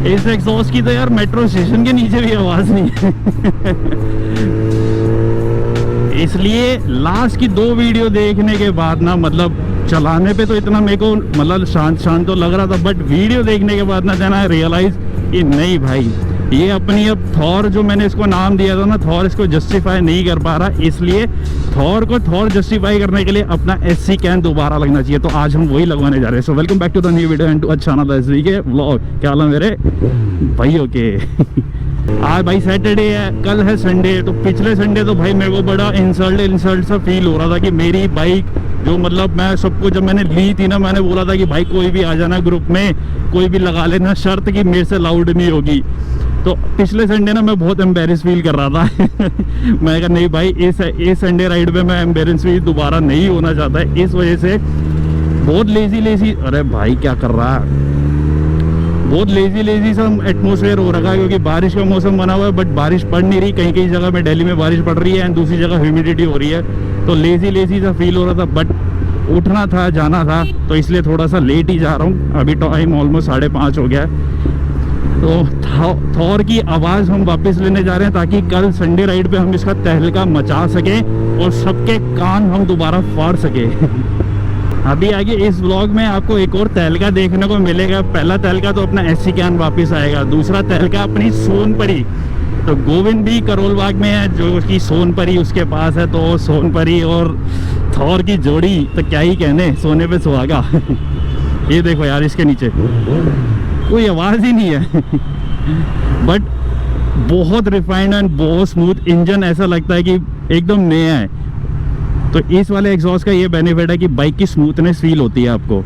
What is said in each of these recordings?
इस एग्जॉस्ट की तो यार मेट्रो स्टेशन के नीचे भी आवाज नहीं है। इसलिए लास्ट की 2 वीडियो देखने के बाद ना, मतलब चलाने पे तो इतना मेरे को मतलब शांत शांत तो लग रहा था, बट वीडियो देखने के बाद ना जाना रियलाइज कि नहीं भाई, ये अपनी अब थॉर जो मैंने इसको नाम दिया था ना, थॉर इसको जस्टिफाई नहीं कर पा रहा। इसलिए थॉर को थॉर जस्टिफाई करने के लिए अपना एससी कैन दोबारा लगना चाहिए। तो आज हम वही लगवाने जा रहे हैं। So welcome back to the new video and to अच्छा ना एसवी के व्लॉग। क्या हाल है मेरे भाई? ओके आज भाई सैटरडे है, कल है संडे। तो पिछले संडे तो भाई मेरे को बड़ा इंसल्ट सा फील हो रहा था कि मेरी बाइक जो, मतलब मैं सबको जब मैंने ली थी ना, मैंने बोला था कि भाई कोई भी आ जाना ग्रुप में, कोई भी लगा लेना, शर्त कि मेरे से लाउड नहीं होगी। तो पिछले संडे ना मैं बहुत एम्बेरस फील कर रहा था। मैं कहा नहीं भाई, इस संडे राइड पे मैं एम्बेरस फील दोबारा नहीं होना चाहता है। इस वजह से बहुत लेजी अरे भाई क्या कर रहा है, बहुत लेजी सा एटमोसफेयर हो रखा है, क्योंकि बारिश का मौसम बना हुआ है बट बारिश पड़ नहीं रही। कहीं कहीं जगह में दिल्ली में बारिश पड़ रही है एंड दूसरी जगह ह्यूमिडिटी हो रही है। तो लेजी सा फील हो रहा था, बट उठना था, जाना था, तो इसलिए थोड़ा सा लेट ही जा रहा हूँ। अभी टाइम ऑलमोस्ट 5:30 हो गया है। तो थॉर की आवाज़ हम वापस लेने जा रहे हैं, ताकि कल संडे राइड पे हम इसका तहलका मचा सकें और सबके कान हम दोबारा फाड़ सके। अभी आगे इस व्लॉग में आपको एक और तहलका देखने को मिलेगा। पहला तहलका तो अपना एससी कैन वापस आएगा, दूसरा तहलका अपनी सोनपरी। तो गोविंद भी करोल बाग में है, जो कि सोनपरी उसके पास है। तो सोनपरी और थॉर की जोड़ी तो क्या ही कहने, सोने पे सुहागा। ये देखो यार, इसके नीचे कोई आवाज़ ही नहीं है। बट बहुत रिफाइंड एंड बहुत स्मूथ इंजन, ऐसा लगता है कि एकदम नया है। तो इस वाले एग्जॉस्ट का ये बेनिफिट है कि बाइक की स्मूथनेस फील होती है आपको।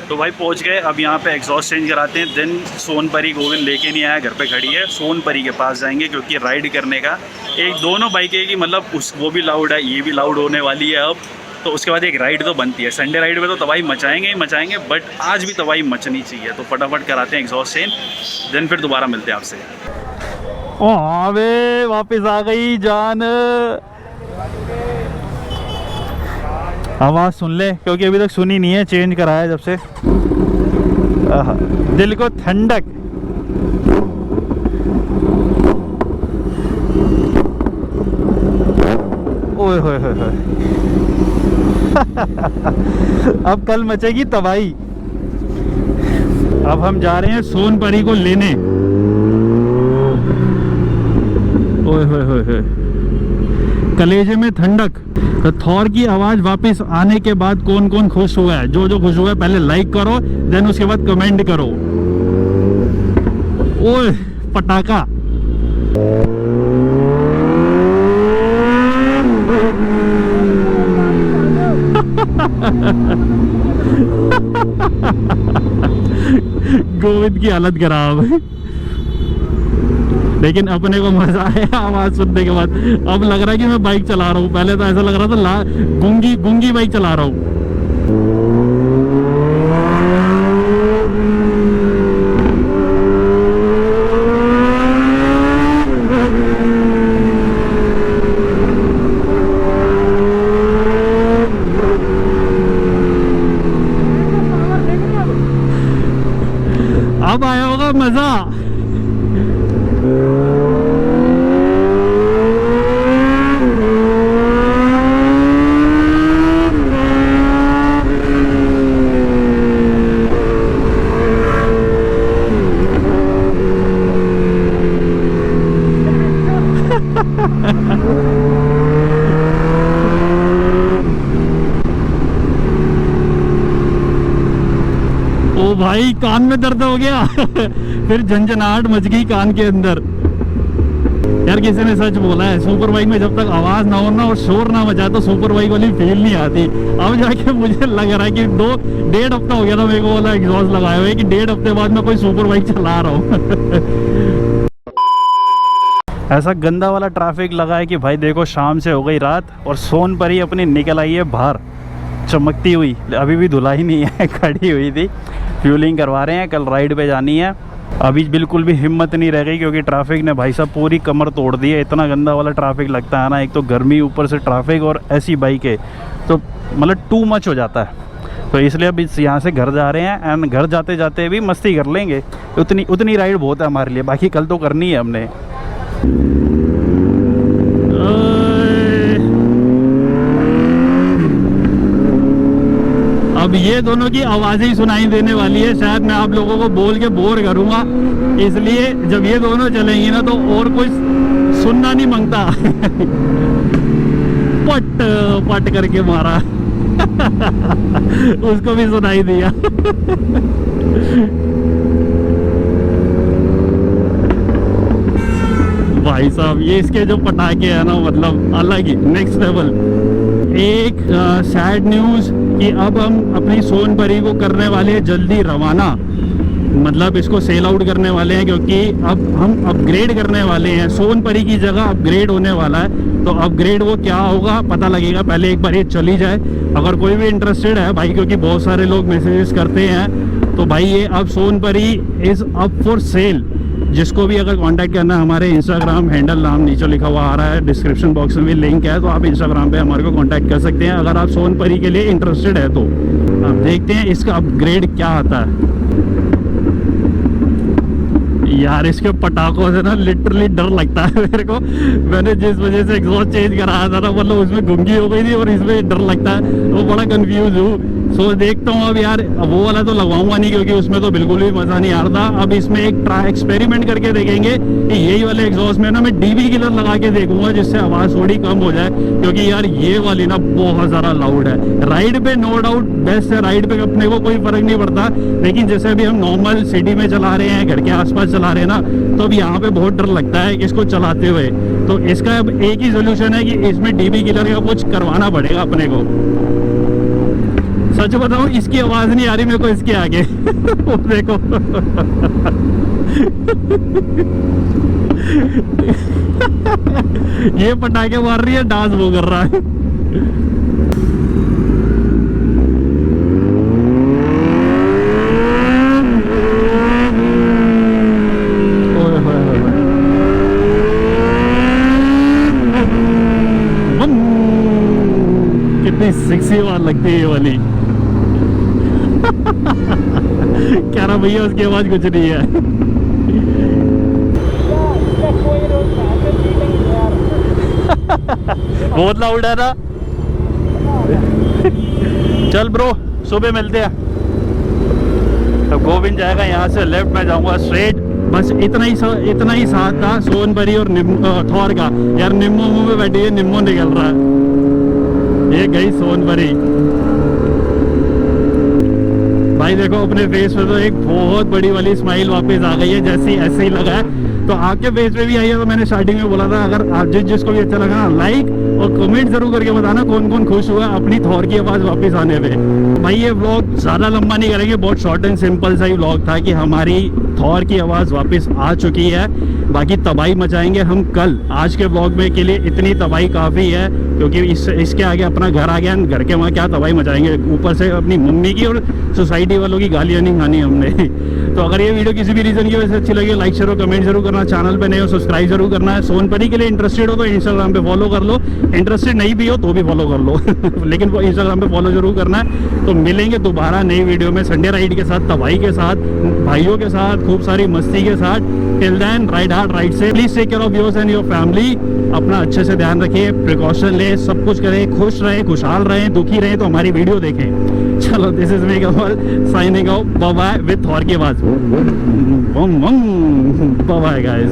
तो भाई पहुंच गए, अब यहाँ पे एग्जॉस्ट चेंज कराते हैं। देन सोनपरी गोविंद लेके नहीं आया, घर पे खड़ी है। सोनपरी के पास जाएंगे, क्योंकि राइड करने का एक दोनों बाइकें की मतलब वो भी लाउड है, ये भी लाउड होने वाली है अब। तो उसके बाद एक राइड तो बनती है। संडे राइड में तो तबाही मचाएंगे ही मचाएंगे, बट आज भी तबाही मचनी चाहिए। तो फटाफट कराते हैं एग्जॉस्ट चेंज, देन फिर दोबारा मिलते हैं आपसे। ओ हाँ बे, वापस आ गई जान। आवाज़ सुन ले, क्योंकि अभी तक सुनी नहीं है, चेंज कराया जब से। दिल को ठंडक। ओए होए होए होए। अब कल मचेगी तबाही। अब हम जा रहे हैं सोनपरी को लेने। ओए होए होए होए, कलेजे में ठंडक। तो थॉर की आवाज वापस आने के बाद कौन कौन खुश हुआ है? जो खुश हुआ है पहले लाइक करो, देन उसके बाद कमेंट करो। ओए पटाखा। गोविंद की हालत खराब। लेकिन अपने को मजा आया आवाज सुनने के बाद। अब लग रहा है कि मैं बाइक चला रहा हूँ, पहले तो ऐसा लग रहा था गूंगी बाइक चला रहा हूँ। अब आया होगा मजा। ओ भाई, कान में दर्द हो गया। फिर झंझनाहट मच गई कान के अंदर। यार किसी ने सच बोला है, सुपर बाइक में जब तक आवाज ना हो ना और शोर ना मचा तो सुपर बाइक वाली फील नहीं आती। अब जाके मुझे लग रहा है कि 1.5 हफ्ता हो गया था मेरे को वाला एग्जॉस्ट लगाए हुए, कि 1.5 हफ्ते बाद मैं कोई सुपर बाइक चला रहा हूँ। ऐसा गंदा वाला ट्रैफिक लगा है कि भाई देखो, शाम से हो गई रात और सोनपरी अपनी निकल आई है बाहर चमकती हुई। अभी भी धुला ही नहीं है, खड़ी हुई थी। फ्यूलिंग करवा रहे हैं, कल राइड पे जानी है। अभी बिल्कुल भी हिम्मत नहीं रह गई, क्योंकि ट्रैफिक ने भाई साहब पूरी कमर तोड़ दी है। इतना गंदा वाला ट्रैफिक लगता है ना, एक तो गर्मी ऊपर से ट्रैफिक और ऐसी बाइक है, तो मतलब टू मच हो जाता है। तो इसलिए अब इस यहाँ से घर जा रहे हैं एंड घर जाते जाते भी मस्ती कर लेंगे। उतनी राइड बहुत है हमारे लिए, बाकी कल तो करनी है हमने। अब ये दोनों की आवाज़ें ही सुनाई देने वाली है, शायद मैं आप लोगों को बोल के बोर करूँगा, इसलिए जब ये दोनों चलेंगी ना तो और कोई सुनना नहीं मांगता। पट पट करके मारा। उसको भी सुनाई दिया। भाई साहब ये इसके जो पटाखे हैं ना, मतलब अलग ही नेक्स्ट लेवल। एक सैड न्यूज़ कि अब हम अपनी सोनपरी को करने वाले हैं जल्दी रवाना, मतलब इसको सेल आउट करने वाले हैं, क्योंकि अब हम अपग्रेड करने वाले हैं। सोनपरी की जगह अपग्रेड होने वाला है, तो अपग्रेड वो क्या होगा पता लगेगा, पहले एक बार ये चली जाए। अगर कोई भी इंटरेस्टेड है भाई, क्योंकि बहुत सारे लोग मैसेजेस करते हैं, तो भाई ये अब Sonpari is up for sale. जिसको भी अगर कांटेक्ट करना है, हमारे इंस्टाग्राम हैंडल नाम नीचे लिखा हुआ आ रहा है, डिस्क्रिप्शन बॉक्स में भी लिंक है, तो आप इंस्टाग्राम पे हमारे को कांटेक्ट कर सकते हैं अगर आप सोनपरी के लिए इंटरेस्टेड है। तो अब देखते हैं इसका अपग्रेड क्या आता है। यार इसके पटाखों से ना लिटरली डर लगता है मेरे को। मैंने जिस वजह से एग्जॉस्ट चेंज कराया था ना, मतलब उसमें गुंगी हो गई थी और इसमें डर लगता है, वो बड़ा कंफ्यूज हूँ। सो देखता हूँ अब यार, वो वाला तो लगवाऊंगा नहीं क्योंकि उसमें तो बिल्कुल भी मज़ा नहीं आ रहा। अब इसमें एक एक्सपेरिमेंट करके देखेंगे कि यही वाले एग्जॉस्ट में ना मैं डीबी किलर लगा के देखूंगा, जिससे आवाज़ थोड़ी कम हो जाए, क्योंकि यार ये वाली ना बहुत ज़्यादा लाउड है। राइड पे नो डाउट बेस्ट है, राइड पे अपने को कोई फर्क नहीं पड़ता, लेकिन जैसे अभी हम नॉर्मल सिटी में चला रहे हैं, घर के आसपास चला रहे हैं ना, तो अब यहाँ पे बहुत डर लगता है इसको चलाते हुए। तो इसका अब एक ही सोल्यूशन है कि इसमें डीबी किलर का कुछ करवाना पड़ेगा अपने को। सच बताऊं इसकी आवाज नहीं आ रही मेरे को इसके आगे। वो देखो। ये पटाखे मार रही है, डांस वो कर रहा है। कितनी सेक्सी आवाज लगती है ये वाली। क्या रहा भैया, उसकी आवाज कुछ नहीं है। बहुत लाउड है ना। चल ब्रो, सुबह मिलते हैं। तो गोविंद जाएगा यहाँ से लेफ्ट, में जाऊंगा स्ट्रेट। बस इतना ही साथ था सोनपरी और थौर का। यार निम्मो मुंह में बैठी है, निम्मो निकल रहा है। ये गई सोनपरी। भाई देखो अपने फेस पे तो एक बहुत बड़ी वाली स्माइल वापस आ गई है, जैसी ऐसे ही लगा है। तो आपके फेस पे भी आई है। तो मैंने स्टार्टिंग में बोला था, अगर आप जिसको भी अच्छा लगा ना, लाइक और कमेंट जरूर करके बताना कौन कौन खुश हुआ अपनी थॉर की आवाज़ वापस आने पे। तो भाई ये व्लॉग ज़्यादा लंबा नहीं करेंगे, बहुत शॉर्ट एंड सिंपल सा ही व्लॉग था कि हमारी थॉर की आवाज़ वापस आ चुकी है। बाकी तबाही मचाएंगे हम कल। आज के व्लॉग में के लिए इतनी तबाही काफ़ी है, क्योंकि इसके आगे अपना घर आ गया, घर के वहाँ क्या तबाही मचाएंगे। ऊपर से अपनी मम्मी की और सोसाइटी वालों की गालियाँ नहीं खानी हमने। तो अगर ये वीडियो किसी भी रीज़न की वजह से अच्छी लगी, लाइक शेयर और कमेंट जरूर करना। चैनल पे नए हो सब्सक्राइब जरूर करना है। सोनपरी के लिए इंटरेस्टेड हो तो इंस्टाग्राम पे फॉलो कर लो, इंटरेस्टेड नहीं भी हो तो भी फॉलो कर लो। लेकिन वो इंस्टाग्राम पे फॉलो जरूर करना है। तो मिलेंगे दोबारा नई वीडियो में, संडे राइड के साथ, तबाही के साथ, भाइयों के साथ, खूब सारी मस्ती के साथ। Till then ride hard, ride से। Please take care of yours and your family. अपना अच्छे से ध्यान रखें, प्रिकॉशन ले, सब कुछ करें, खुश रहें, खुशहाल रहें, दुखी रहें तो हमारी वीडियो देखें। चलो, this is me Kamal signing out. Bye bye with Thor की आवाज। Bye bye guys.